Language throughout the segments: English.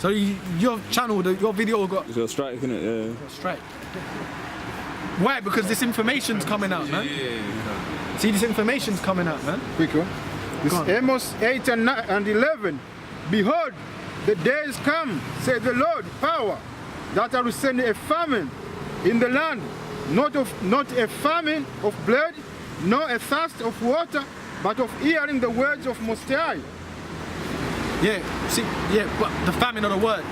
So your channel, your video got... It's got a strike, isn't it? Yeah. Strike. Why? Because this information's coming out, man. Yeah. See, this information's coming out, man. Quick one. This Amos 8 and 11. Behold, the days come, says the Lord, power, that I will send a famine in the land, not a famine of blood, nor a thirst of water, but of hearing the words of Most High. Yeah, see, yeah, but the famine of the word.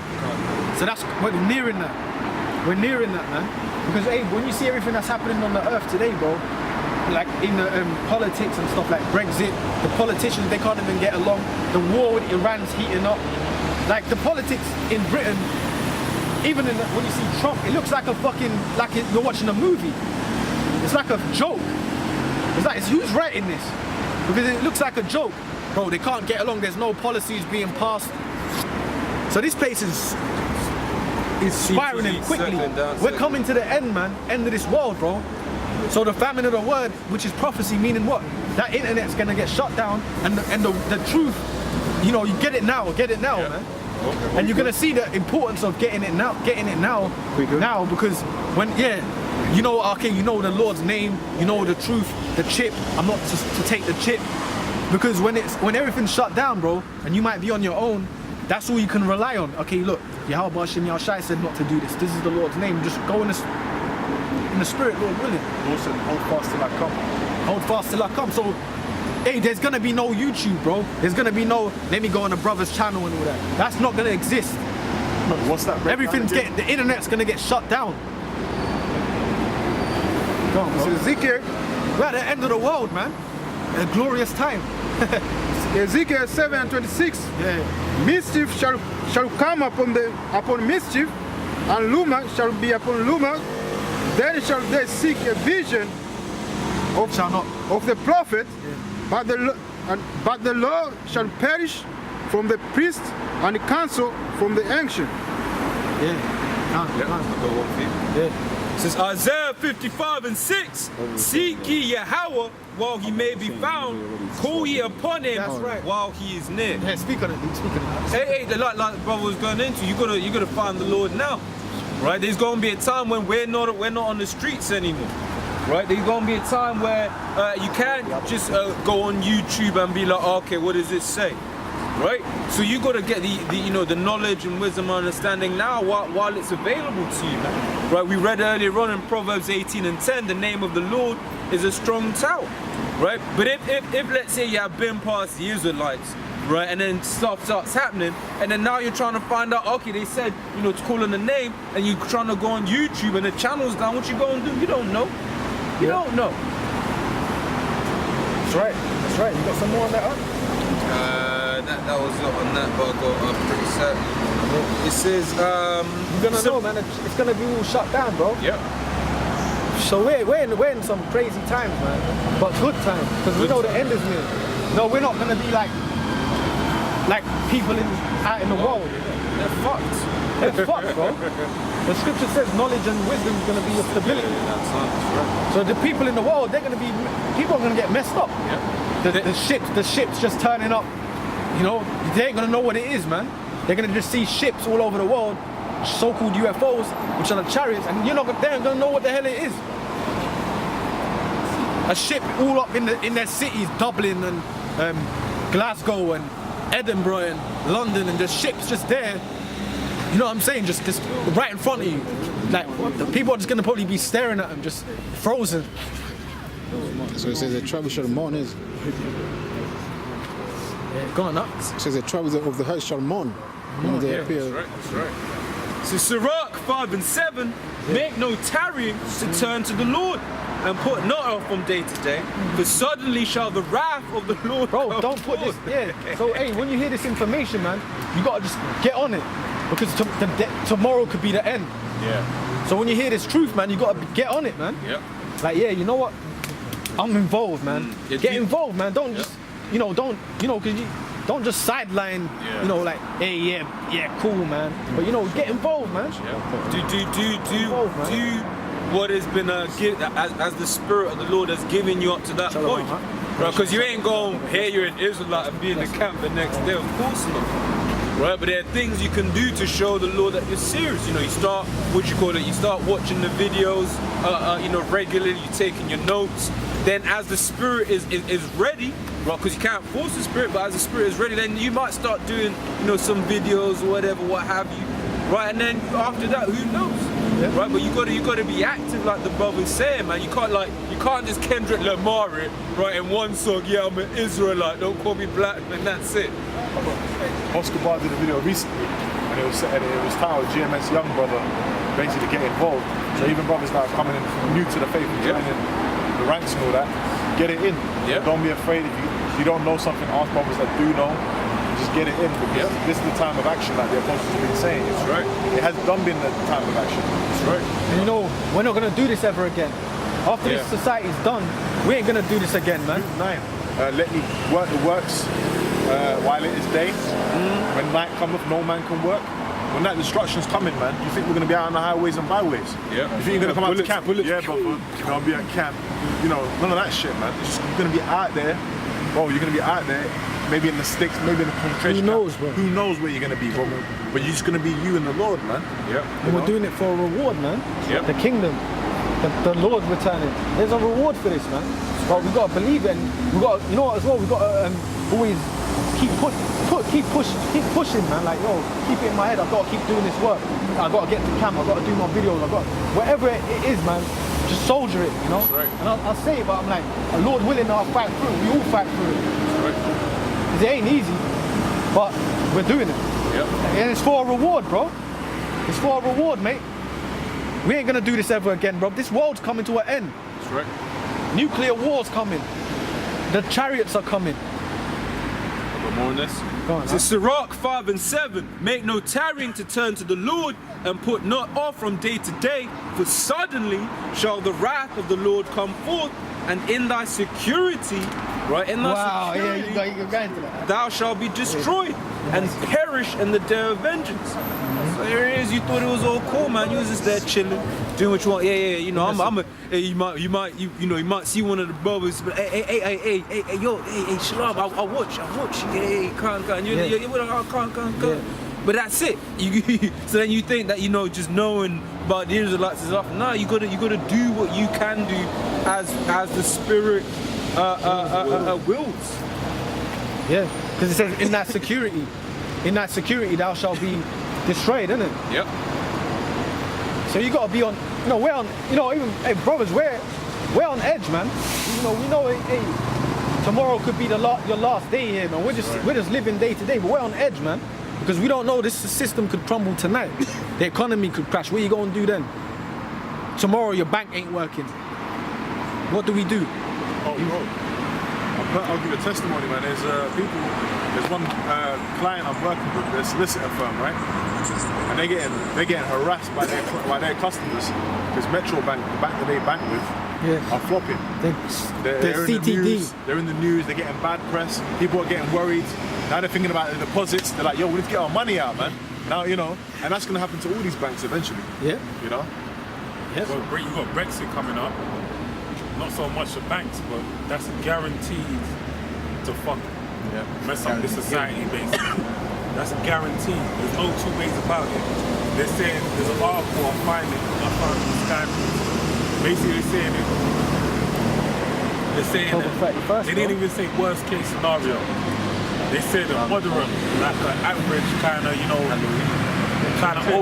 So that's, we're nearing that. We're nearing that, man. Because, hey, when you see everything that's happening on the earth today, bro, like in the politics and stuff like Brexit, the politicians, they can't even get along. The war with Iran's heating up. Like the politics in Britain, even when you see Trump, it looks like a fucking, like you're watching a movie. It's like a joke. It's like, who's writing this? Because it looks like a joke. Bro, they can't get along, there's no policies being passed. So this place is spiraling quickly. We're coming to the end, man. End of this world, bro. So the famine of the word, which is prophecy, meaning what? That internet's gonna get shut down, and the truth, you know, you get it now, yeah, man. Okay. And you're gonna see the importance of getting it now, because when, yeah, you know, okay, you know the Lord's name, you know the truth, the chip. I'm not to take the chip, because when everything's shut down, bro, and you might be on your own, that's all you can rely on. Okay, look, Yahweh Hashem Yahushai said not to do this. This is the Lord's name. Just go in the spirit, Lord willing. Lord said, hold fast till I come. Hold fast till I come. So, hey, there's gonna be no YouTube, bro. There's gonna be no, let me go on a brother's channel and all that. That's not gonna exist. No, what's that? Everything's the internet's gonna get shut down. Go on, bro. Ezekiel, we're at the end of the world, man. A glorious time. Ezekiel 7:26. Yeah. Mischief shall come upon mischief, and Luma shall be upon Luma. Then shall they seek a vision of the prophet, yeah. but the law shall perish from the priest, and the counsel from the ancient. Yeah. Says Isaiah 55:6. Seek ye Yahweh while he may be found. Call ye upon him while he is near. Yeah, speak on it. Hey, like brother was going into, you gotta find the Lord now. Right? There's gonna be a time when we're not on the streets anymore. Right? There's gonna be a time where you can't just go on YouTube and be like, okay, what does it say? Right? So you gotta get the knowledge and wisdom and understanding now while it's available to you. Right? We read earlier on in Proverbs 18:10, the name of the Lord is a strong tower. Right? But if let's say you have been past the Israelites, right, and then stuff starts happening, and then now you're trying to find out, okay, they said, to call on the name, and you're trying to go on YouTube and the channel's down, what you gonna do? You don't know. You don't know. That's right. That's right. You got some more on that, huh? That was not on that, but I'm pretty certain. It says, you're gonna know, man, it's gonna be all shut down, bro. Yeah. So we're in some crazy times, man, but good times, because we know the end is near. No, we're not gonna be like people out in the world. They're fucked. They're fucked, bro. The scripture says knowledge and wisdom is gonna be your stability. Right. So the people in the world, people are gonna get messed up. Yeah. The ships just turning up. They ain't gonna know what it is, man. They're gonna just see ships all over the world, so-called UFOs, which are the chariots, and they ain't gonna know what the hell it is. A ship all up in their cities, Dublin and Glasgow and Edinburgh and London, and the ships just there. You know what I'm saying? Just right in front of you. Like, the people are just gonna probably be staring at them, just frozen. So it says the tribes shall mourn. Yeah, go on up. It says the tribes of the earth shall mourn when they appear. That's right. So Sirach 5:7, make no tarrying to turn to the Lord, and put not off from day to day, for suddenly shall the wrath of the Lord Bro, don't put this, So, hey, when you hear this information, man, you gotta just get on it, because tomorrow could be the end. Yeah. So when you hear this truth, man, you gotta get on it, man. Yeah. Like, yeah, you know what? I'm involved, man. Get involved, man. Don't just, because you don't just sideline, like, hey, yeah, cool, man. But get involved, man. Yeah. Do what has been as the Spirit of the Lord has given you up to that point. Right? Because you ain't going here, you're in Israelite and be in the camp the next day, of course not. right? But there are things you can do to show the Lord that you're serious. You know, you start, you start watching the videos, regularly, you're taking your notes. Then as the Spirit is ready, right, because you can't force the Spirit, but as the Spirit is ready, then you might start doing, some videos or whatever, what have you, right? And then after that, who knows? Yeah. Right, but you gotta be active, like the brother's saying, man. You can't just Kendrick Lamar it, right? In one song, yeah, I'm an Israelite, don't call me black, and that's it. Oscar Bar did a video recently, and it was titled GMS Young Brother, basically get involved. So even brothers that are coming in new to the faith and joining the ranks and all that, get it in. Yeah. Don't be afraid if you don't know something. Ask brothers that do know. Just get it in, because this is the time of action, like the apostles have been saying. That's right. It has done been the time of action. That's right. And we're not gonna do this ever again. After this society's done, we ain't gonna do this again, man. Luke 9. Let me work the works while it is day. When night cometh, no man can work. When that destruction's coming, man, you think we're gonna be out on the highways and byways? Yeah. You think you're gonna come out to camp? Yeah, but you're gonna be at camp. None of that shit, man. It's just, you're gonna be out there. Bro, you're gonna be out there. Maybe in the sticks, maybe in the concentration camp. Who knows, bro? Who knows where you're gonna be, bro? But you're just gonna be you and the Lord, man. Yeah. And we're doing it for a reward, man. Yep. The kingdom, the Lord returning. There's a reward for this, man. But we gotta believe it. And we got, as well. We gotta always keep pushing, man. Like, keep it in my head. I've got to keep doing this work. I got to get to camp. I got to do my videos. Whatever it is, man. Just soldier it, That's right. And I'll say it, but I'm like, Lord willing, I'll fight through. We all fight through it. That's right. It ain't easy, but we're doing it. Yep. And it's for a reward, bro. It's for a reward, mate. We ain't gonna do this ever again, bro. This world's coming to an end. That's right. Nuclear war's coming. The chariots are coming. Got more on this? Go on, So Sirach 5 and 7, make no tarrying to turn to the Lord, and put not off from day to day, for suddenly shall the wrath of the Lord come forth, and in thy security, right, you're going to that. thou shalt be destroyed and perish in the day of vengeance. So here it is. You thought it was all cool, man. You was just there chilling, doing what you want. Yeah. You might see one of the brothers, but hey, shalom. I'll watch. Hey, can't. Can't. But that's it. So then you think that just knowing about the Israelites is enough. No, you gotta do what you can do as the Spirit wills. Yeah, because it says in that security thou shalt be destroyed, isn't it? Yep. So you gotta be on. We're on. Even brothers, we're on edge, man. We know. Hey, tomorrow could be your last day here, man. We're just living day to day, but we're on edge, man. Because we don't know, this system could crumble tonight. The economy could crash. What are you going to do then? Tomorrow your bank ain't working. What do we do? Oh, bro. I'll give a testimony, man. There's one client I'm working with, they're a solicitor firm, right? And they're getting harassed by their customers because Metro Bank, the bank that they bank with, are flopping. They're in the news. They're in the news. They're getting bad press. People are getting worried. Now they're thinking about the deposits. They're like, we need to get our money out, man. Now, and that's going to happen to all these banks eventually. Yeah. Yes. Well, you got Brexit coming up. Not so much the banks, but that's guaranteed to mess up the society, basically. That's guaranteed. There's no two ways about it. They're saying, there's an article I found in Sky. Basically they're saying that they didn't even say worst case scenario. They said a moderate, like an average kind of,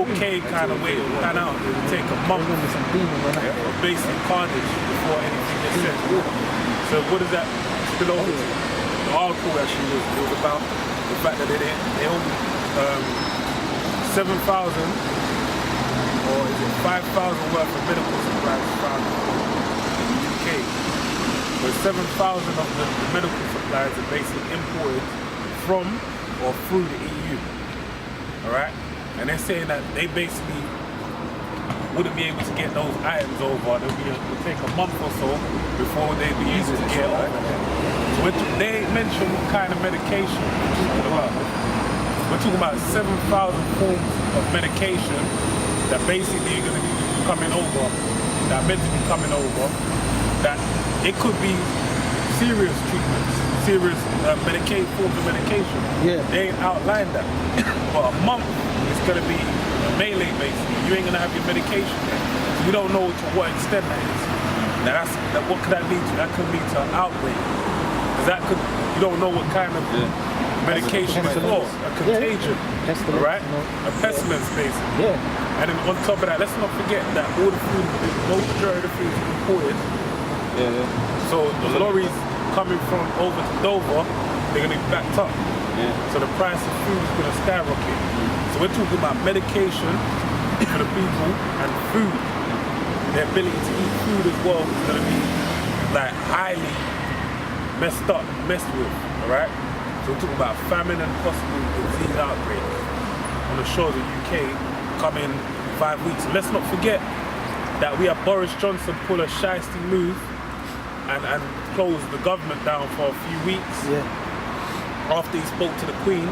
okay kind of way. Kind of take a month of basic carnage before anything gets said. So what does that spill over to? The article actually was about the fact that they only 7,000 or is it 5,000 worth of medical supplies found in the UK. But 7,000 of the medical supplies are basically imported from or through the EU. Alright? And they're saying that they basically wouldn't be able to get those items over. It'll take a month or so before they'd be able to get over there. So they mentioned what kind of medication we're talking about. We're talking about 7,000 forms of medication that basically are going to be coming over, that are meant to be coming over, that it could be serious treatments, serious forms of medication. Yeah. They ain't outlined that. But a month is gonna be a melee basically. You ain't gonna have your medication there. So you don't know to what extent that is. Now what could that lead to? That could lead to an outbreak. You don't know what kind of medication it's for. A contagion. Pestilence, Right? you know. A pestilence basically. Yeah. And then on top of that, let's not forget that all the food, the majority of the food is imported. So the lorries coming from over to Dover, they're gonna be backed up. So the price of food is gonna skyrocket. So we're talking about medication for the people and food. Their ability to eat food as well is gonna be like highly messed with, alright? So we're talking about famine and possible disease outbreak on the shores of UK coming 5 weeks. And let's not forget that we have Boris Johnson pull a shiesty move and close the government down for a few weeks after he spoke to the Queen.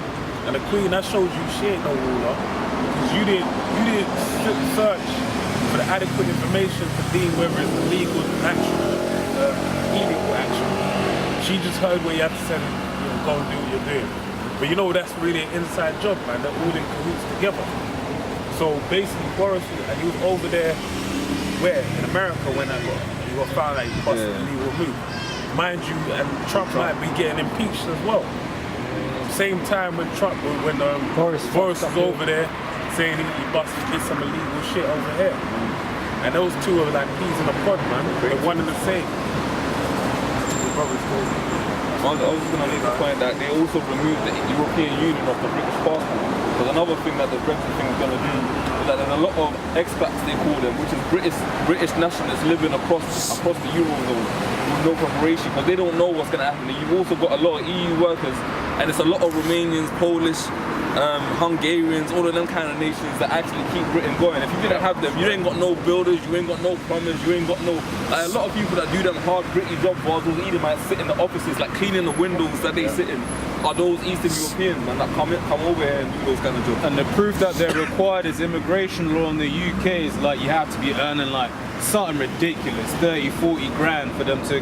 And the Queen, that shows you she ain't no ruler, because you didn't search for the adequate information to deem whether it's a legal action or illegal action. She just heard what you have to say, go and do what you're doing. But you know that's really an inside job, man. They're all in cahoots together. So basically, Boris, and he was over there, where? In America when he got found like he busted a legal move. Mind you, and Trump might be getting impeached as well. Same time when Boris was over there saying he did some illegal shit over here. And those two are like peas in a pod, man. They're one and the same. I was going to make the point that they also removed the European Union off the British passport. Because another thing that the Brexit thing is going to do is that there's a lot of expats, they call them, which is British nationals living across the Eurozone with no preparation, because they don't know what's going to happen. You've also got a lot of EU workers, and it's a lot of Romanians, Polish, Hungarians, all of them kind of nations that actually keep Britain going. If you didn't have them, you ain't got no builders, you ain't got no plumbers, you ain't got no... Like, a lot of people that do them hard, gritty jobs, while those Edomites sit in the offices, like cleaning the windows that they sit in, are those Eastern Europeans, man, that come over here and do those kind of jobs. And the proof that they're required is immigration law in the UK is like you have to be earning like something ridiculous, 30, 40 grand for them to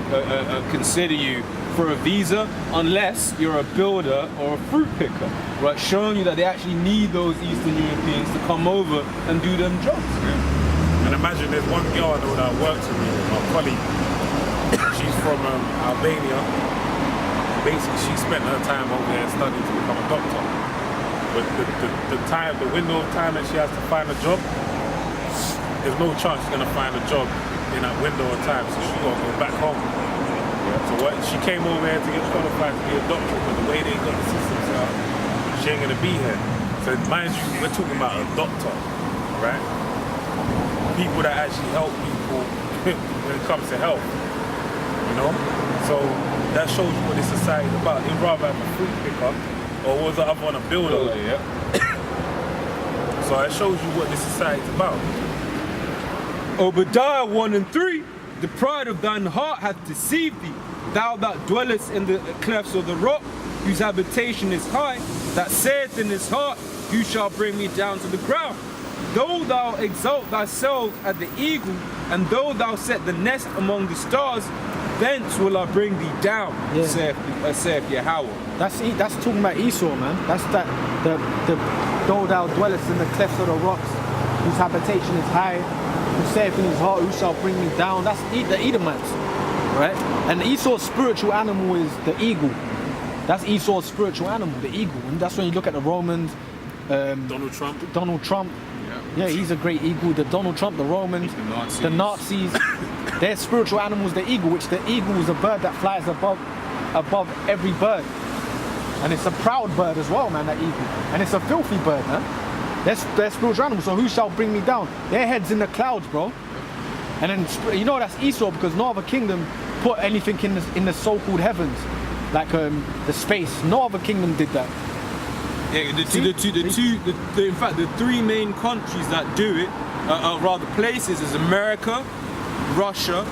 consider you for a visa, unless you're a builder or a fruit picker, right? Showing you that they actually need those Eastern Europeans to come over and do them jobs. And imagine there's one girl I know that works with me, my colleague. She's from Albania. Basically, she spent her time over there studying to become a doctor. But the window of time that she has to find a job, there's no chance she's gonna find a job in that window of time, so she gotta go back home. So she came over here to get qualified to be a doctor, but the way they got the system set up, she ain't gonna be here. So mind you, we're talking about a doctor, right? People that actually help people when it comes to health, you know? So that shows you what this society is about. They'd rather have a fruit picker, or was the other one a builder? So it shows you what this society is about. Obadiah 1 and 3, the pride of thine heart hath deceived thee. Thou that dwellest in the clefts of the rock, whose habitation is high, that saith in his heart, you shall bring me down to the ground. Though thou exalt thyself at the eagle, and though thou set the nest among the stars, thence will I bring thee down, saith Yahweh. That's talking about Esau, man. That's though thou dwellest in the clefts of the rocks, whose habitation is high, who saith in his heart, who shall bring me down? That's the Edomites, right? And Esau's spiritual animal is the eagle. That's Esau's spiritual animal, the eagle. And that's when you look at the Romans, Donald Trump. Yeah, he's a great eagle. The Donald Trump, the Romans, the Nazis, their spiritual animal is the eagle, which the eagle is a bird that flies above every bird. And it's a proud bird as well, man, that eagle. And it's a filthy bird, man. They're spiritual animals, so who shall bring me down? Their head's in the clouds, bro. And then, you know, that's Esau, because no other kingdom put anything in the so-called heavens, like the space. No other kingdom did that. Yeah, in fact, the three main countries that do it, rather places, is America, Russia,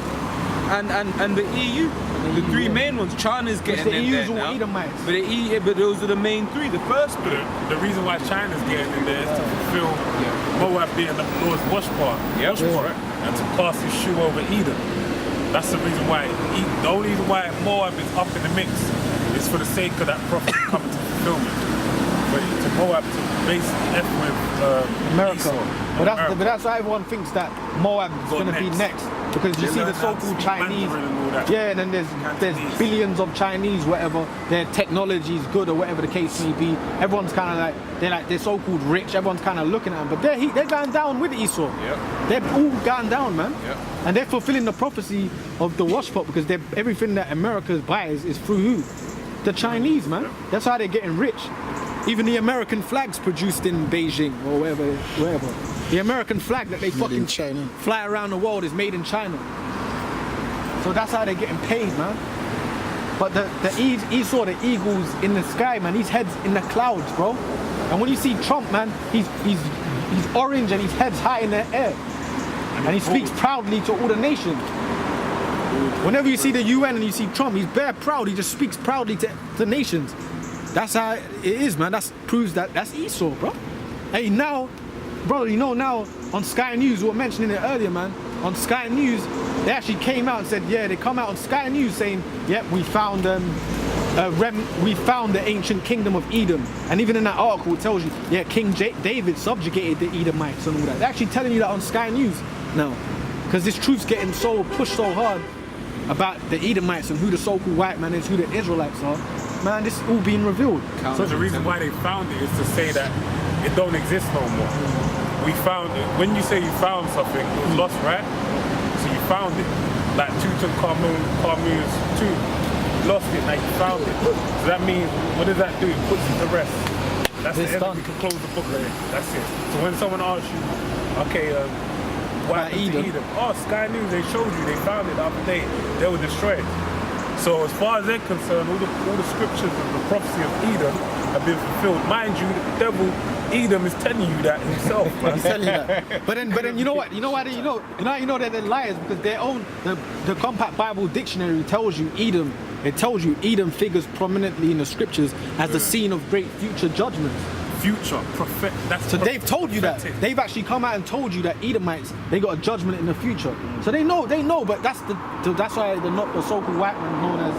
and the EU. The three main ones. China's getting in there now. Edomites. But those are the main three. The first three. The reason why China's getting in there is to fulfill Moab being the Lord's wash part, and to cast his shoe over Edom. That's the reason why. The only reason why Moab is up in the mix is just for the sake of that prophet coming to fulfillment. But to Moab to basically F with America. Esau. But that's why everyone thinks that Moab is Go going to be next. next. Because you They see the learn how to so-called speak Chinese, Mandarin and all that. yeah, and then there's Cantonese. billions of Chinese, whatever. Their technology is good or whatever the case may be. Everyone's kind of like they're so-called rich. Everyone's kind of looking at them, but they're going down with Esau. Yep. They're all going down, man. Yep. And they're fulfilling the prophecy of the wash pot because everything that America buys is through who? The Chinese, man. That's how they're getting rich. Even the American flag's produced in Beijing or wherever. The American flag that they fucking China. fly around the world is made in China. So that's how they're getting paid, man. But Esau, the eagles in the sky, man, his head's in the clouds, bro. And when you see Trump, man, he's orange and his head's high in the air. And he speaks proudly to all the nations. Whenever you see the UN and you see Trump, he's bare proud. He just speaks proudly to nations. That's how it is, man. That proves that that's Esau, bro. Hey, now, bro, you know now on Sky News, we were mentioning it earlier, man. On Sky News, they actually came out and said, yeah, they come out on Sky News saying, yep, we found we found the ancient kingdom of Edom. And even in that article, it tells you, yeah, King David subjugated the Edomites and all that. They're actually telling you that on Sky News now. Because this truth's getting so pushed so hard about the Edomites and who the so-called white man is, who the Israelites are. Man, this is all being revealed. So the reason why they found it is to say that it don't exist no more. We found it. When you say you found something, it was lost, right? So you found it. Like Tutankhamun's tomb. Lost it, like you found it. So that means, what does that do? It puts it to rest. That's It's the end. done. We can close the book there. That's it. So when someone asks you, okay, what happened to Edom? Oh, Sky News, they showed you, they found it the other day. They were destroyed. So as far as they're concerned, all the scriptures of the prophecy of Edom have been fulfilled. Mind you, the devil, Edom, is telling you that himself, man. He's telling you that. But then you know what? You know why? You know that they're liars because their own the Compact Bible Dictionary tells you Edom. It tells you Edom figures prominently in the scriptures as the scene of great future judgments. Future, prophet. That's So they've told you that. They've actually come out and told you that Edomites, they got a judgment in the future. So they know, but that's why they're not the so-called white man known as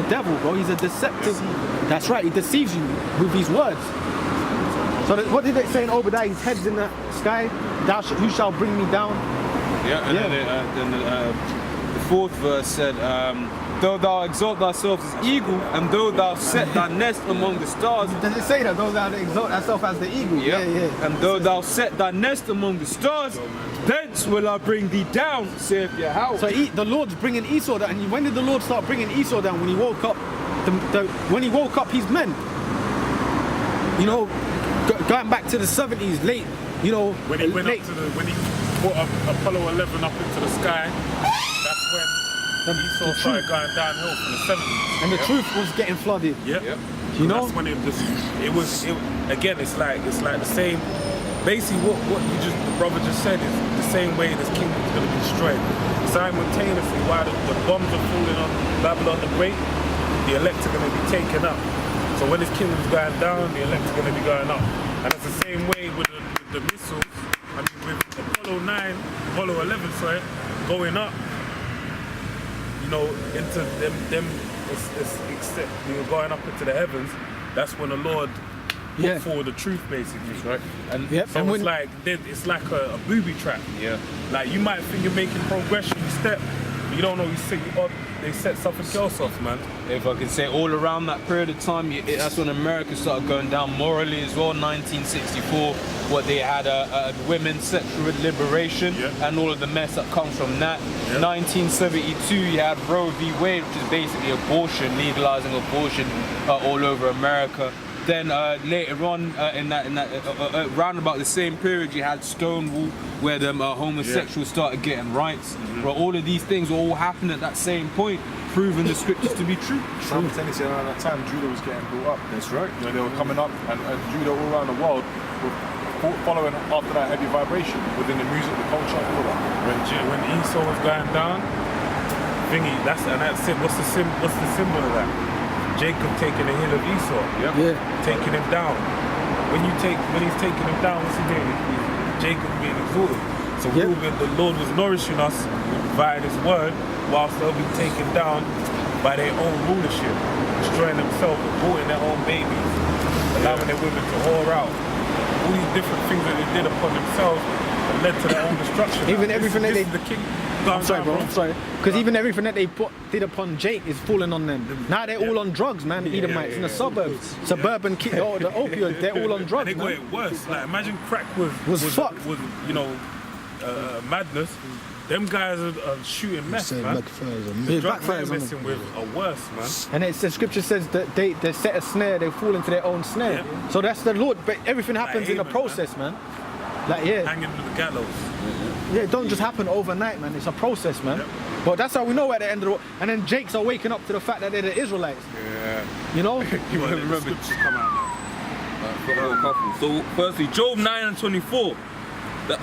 the devil, bro. He's a deceptive. That's right, he deceives you with these words. So what did they say in Obadiah? His head's in the sky. Who shall bring me down? Yeah, and then the fourth verse said, though thou exalt thyself as eagle, and though thou set thy nest among the stars. Does it say that? Those that exalt thyself as the eagle. Yep. Yeah. And though thou set thy nest among the stars, thence will I bring thee down, saith Yahweh. So the Lord's bringing Esau down. And when did the Lord start bringing Esau down? When he woke up, when he woke up his men. You know, going back to the 70s, late. You know, when he went late. up to when he put Apollo 11 up into the sky, that's when Esau started going downhill from the 70s. And the truth was getting flooded. Yep. You know? That's when again, it's like the same. Basically, what the brother just said is the same way this kingdom is going to be destroyed. Simultaneously, while the bombs are falling on Babylon the Great, the elect are going to be taken up. So when this kingdom's going down, the elect are going to be going up. And it's the same way with the missiles. I mean, with Apollo 11, sorry, going up. You know, into them except going up into the heavens. That's when the Lord put forward the truth, basically, right? And so it's like a booby trap. Yeah. Like you might think you're making progression, you step, but you don't know they set something else off, man. If I could say, all around that period of time, that's when America started going down morally as well. 1964, what they had women's sexual liberation and all of the mess that comes from that. 1972, you had Roe v. Wade, which is basically abortion, legalizing abortion all over America. Then later on, in that round about the same period, you had Stonewall, where the homosexuals started getting rights. Well, all of these things were all happening at that same point, proving the scriptures to be true. Simultaneously around that time, Judah was getting built up. That's right. You know, they were coming up, and Judah all around the world were following after that heavy vibration within the music, the culture, all of that. When Esau was going down, that's it. What's the symbol of that? Jacob taking the hill of Esau, taking him down. When he's taking him down, what's he doing? Jacob being exalted. So the Lord was nourishing us via His word, whilst they'll be taken down by their own rulership, destroying themselves, aborting their own babies, allowing their women to whore out. All these different things that they did upon themselves that led to their own destruction. Even Now, everything that this they- is the king. I'm sorry, bro. I'm sorry. Because even everything that they did upon Jake is falling on them. Now they're all on drugs, man. Edomites in the suburbs, suburban kids, oh, the opioids, they're all on And drugs, they got man. it worse. Like imagine crack was fucked. Was you know madness. Them guys are shooting meth, man. It Drugs they're backfires on messing them. with are worse, man. And it's, the scripture says that they set a snare, they fall into their own snare. Yeah. So that's the Lord, but everything happens in a Haman, process, man. Like, yeah. Hanging to the gallows. Yeah, it don't just happen overnight, man. It's a process, man. Yep. But that's how we know at the end of the world. And then Jake's are waking up to the fact that they're the Israelites. Yeah. You know? You want the scriptures come out now. Got a couple. So firstly, Job 9:24. The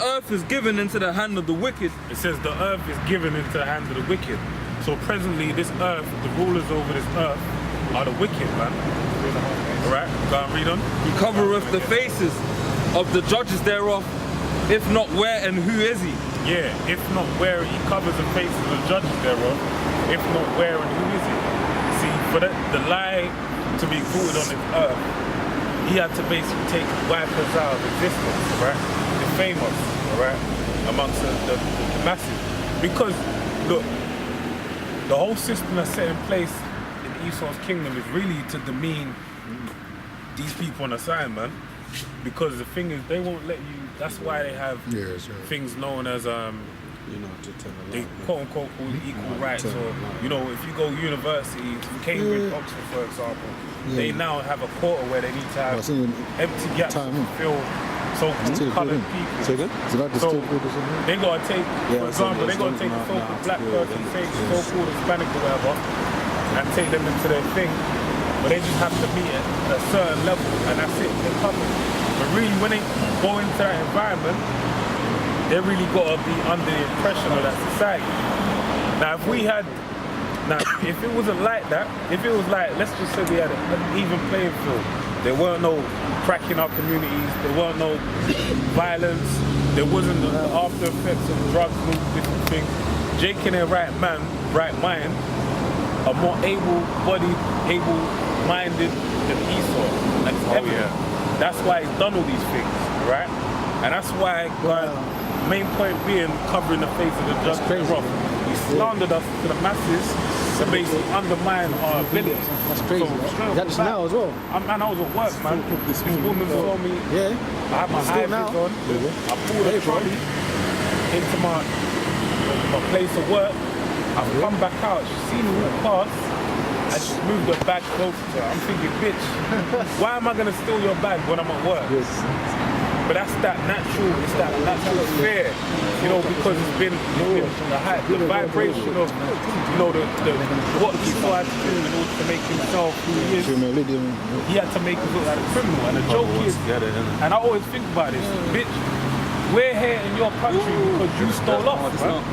earth is given into the hand of the wicked. It says the earth is given into the hands of the wicked. So presently, this earth, the rulers over this earth, are the wicked, man. All right, go and read on. He covereth the faces of the judges thereof. If not, where and who is he? Yeah, if not where, he covers the faces of the judges thereof. If not where and who is he? See, for the lie to be rooted on this earth, he had to basically take wipers out of existence, right? The famous, all right, amongst the masses. Because, look, the whole system that's set in place in Esau's kingdom is really to demean these people on the side, man. Because the thing is, they won't let you. That's why they have things known as they quote unquote call equal rights, or you know, if you go universities, Cambridge, Oxford, for example, they now have a quota where they need to have empty gaps to fill so-called coloured people. So they gotta take, for example, they gotta take a so-called black person, take so-called Hispanic or whatever, and take them into their thing. But they just have to meet at a certain level, and that's it. They're covered. But really, when they go into that environment, they really got to be under the impression of that society. Now, if it wasn't like that, if it was like, let's just say we had an even playing field, there weren't no crack in our communities, there weren't no violence, there wasn't the after effects of drugs and all different things. Jake in their right mind, are more able-bodied, able-minded than Esau. That's evident. That's why he's done all these things, right? And that's why, main point being, covering the face of the just and rough. He slandered us to the masses to basically undermine our ability. That's crazy. That's now as well. I was at work, man. This woman saw me. Yeah. I had my high vis on. I pulled a trolley into my place of work. I've come back out. She's seen me walk past. I just moved her bag closer to her. I'm thinking, bitch, why am I gonna steal your bag when I'm at work? But that's that natural fear, you know, because it's been the vibration of, you know, what Esau had to do in order to make himself who he is. He had to make him look like a criminal. And the joke is, and I always think about this, bitch, we're here in your country because you stole off, man.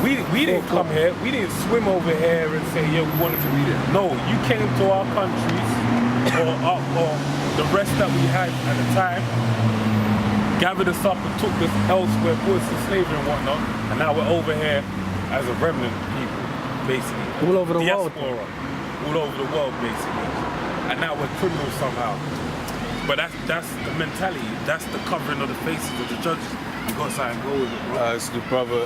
We didn't come here, we didn't swim over here and say, yeah, we wanted to read it. No, you came to our countries, or the rest that we had at the time, gathered us up and took us elsewhere, put us in slavery and whatnot, and now we're over here as a remnant people, basically. All over the world. Diaspora, all over the world, basically. And now we're criminals somehow. But that's the mentality, that's the covering of the faces of the judges. You got something to go with it, bro. So the brother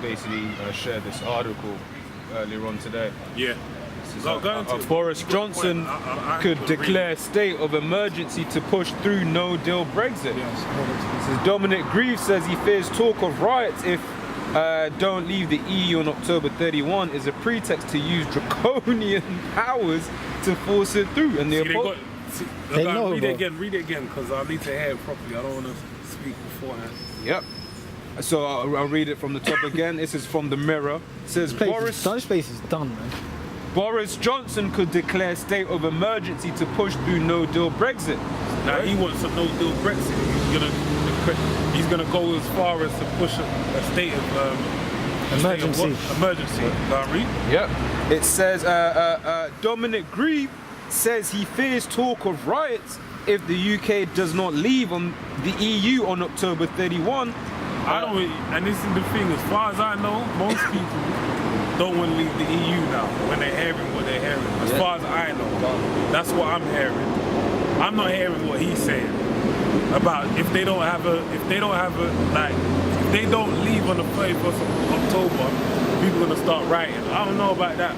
basically shared this article earlier on today. Yeah. Boris Johnson could declare state of emergency to push through no-deal Brexit. Yes. Dominic Grieve says he fears talk of riots if don't leave the EU on October 31 is a pretext to use draconian powers to force it through. And read it again, because I need to hear it properly. I don't want to speak beforehand. Yep. So I'll read it from the top again. This is from the Mirror. It says This place is done, man. Boris Johnson could declare state of emergency to push through no-deal Brexit. Now he wants a no-deal Brexit. He's gonna go as far as to push a state of emergency. Emergency. Read. Yep. It says Dominic Grieve says he fears talk of riots if the UK does not leave on the EU on October 31. I don't, and this is the thing. As far as I know, most people don't want to leave the EU now when they're hearing what they're hearing. As far as I know, that's what I'm hearing. I'm not hearing what he's saying about if they don't leave on the 31st of October, people are gonna start rioting. I don't know about that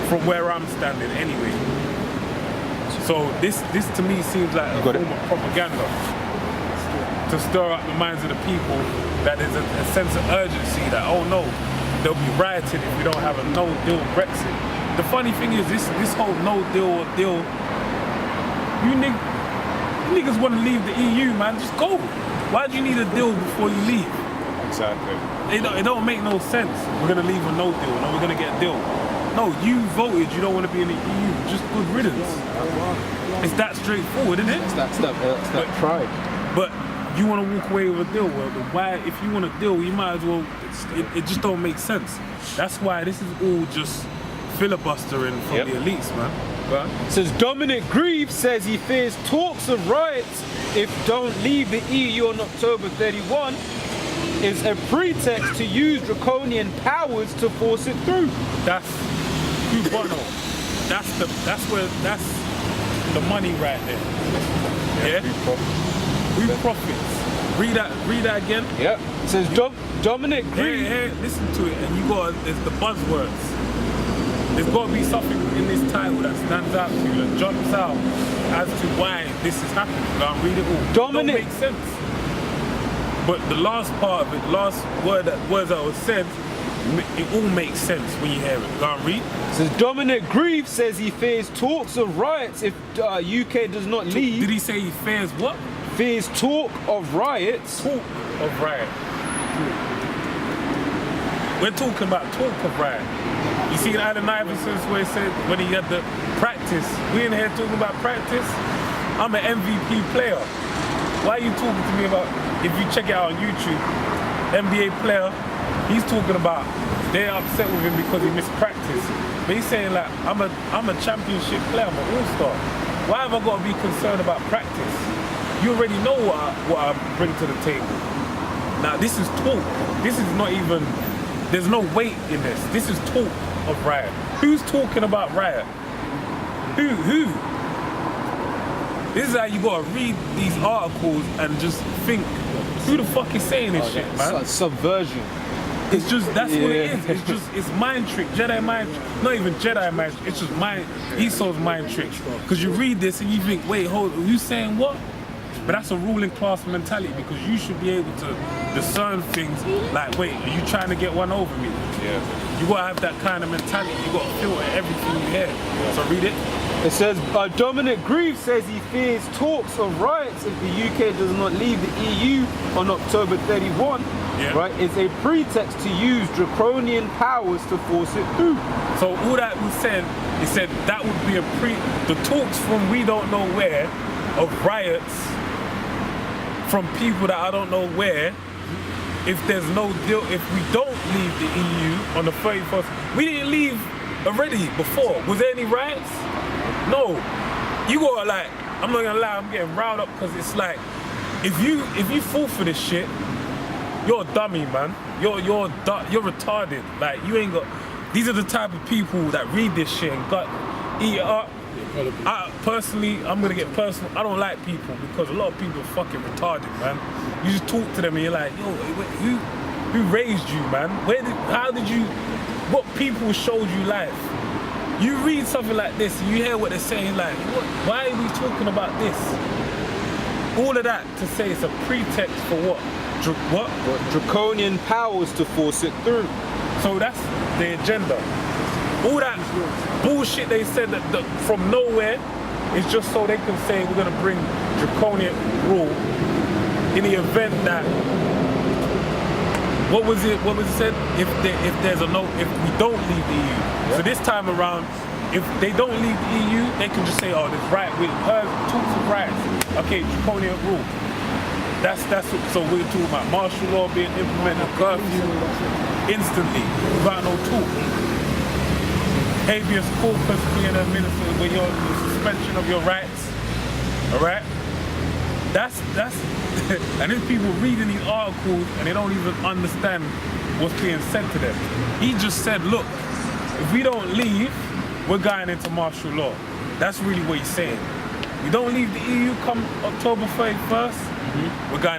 from where I'm standing anyway. So this to me seems like a form of propaganda to stir up the minds of the people that there's a sense of urgency that, oh no, they'll be rioting if we don't have a no-deal Brexit. The funny thing is this whole no-deal or deal, you niggas want to leave the EU, man, just go. Why do you need a deal before you leave? Exactly. It don't make no sense. We're gonna leave a no deal, no, we're gonna get a deal. No, you voted you don't want to be in the EU, just good riddance. It's that straightforward, isn't it? That's that pride. But you want to walk away with a deal. Well, why? If you want a deal, you might as well. It just don't make sense. That's why this is all just filibustering from the elites, man. Right? Says Dominic Grieve says he fears talks of riots if don't leave the EU on October 31 is a pretext to use draconian powers to force it through. That's Cubano. That's the money right there. Yeah. Who profits? Read that again. Yeah. It says Dominic Grieve. Hey, listen to it, and there's the buzzwords. There's got to be something in this title that stands out to you, that jumps out as to why this is happening. Go and read it all. Dominic. It don't make sense. But the last part of it, words that was said, it all makes sense when you hear it. Go and read. Says Dominic Grieve says he fears talks of riots if UK does not leave. Did he say he fears what? Fears talk of riots. Talk of riot. We're talking about talk of riot. You see Allen Iverson's where he said when he had the practice. We in here talking about practice. I'm an MVP player. Why are you talking to me about, if you check it out on YouTube, NBA player, he's talking about they're upset with him because he missed practice. But he's saying like, I'm a championship player, I'm an all-star. Why have I got to be concerned about practice? You already know what I bring to the table. Now this is talk. This is not even, there's no weight in this. This is talk of riot. Who's talking about riot? Who? This is how you gotta read these articles and just think, who the fuck is saying this shit, man? Like subversion. It's just, that's what it is. It's mind trick, Jedi mind trick. Not even Jedi mind trick, it's just Esau'S mind trick. Because you read this and you think, wait, hold, are you saying what? But that's a ruling class mentality because you should be able to discern things like, wait, are you trying to get one over me? Yeah. You gotta have that kind of mentality. You gotta filter everything you hear. So read it. It says Dominic Grieve says he fears talks of riots if the UK does not leave the EU on October 31. Right, it's a pretext to use draconian powers to force it through. So all that was said, it said that would be the talks from we don't know where of riots from people that I don't know where. If there's no deal, if we don't leave the EU on the 31st, we didn't leave already before. Was there any riots? No. You gotta like, I'm not gonna lie, I'm getting riled up because it's like, if you fall for this shit, you're a dummy, man. You're retarded. Like you ain't got. These are the type of people that read this shit and eat it up. Personally, I'm gonna get personal. I don't like people because a lot of people are fucking retarded, man. You just talk to them and you're like, yo, who raised you, man? What people showed you life? You read something like this and you hear what they're saying, like, why are we talking about this? All of that to say it's a pretext for what? What? Draconian powers to force it through. So that's the agenda. All that bullshit they said that from nowhere is just so they can say we're gonna bring draconian rule in the event that what was it said? If we don't leave the EU. So this time around, if they don't leave the EU, they can just say, oh, there's right, we heard talks of riots. Okay, draconian rule. That's so we're talking about martial law being implemented, curfew instantly, without no talk. Habeas corpus being administered with your suspension of your rights. Alright? That's and there's people reading these articles and they don't even understand what's being said to them. He just said, look, if we don't leave, we're going into martial law. That's really what he's saying. We don't leave the EU come October 31st, we're going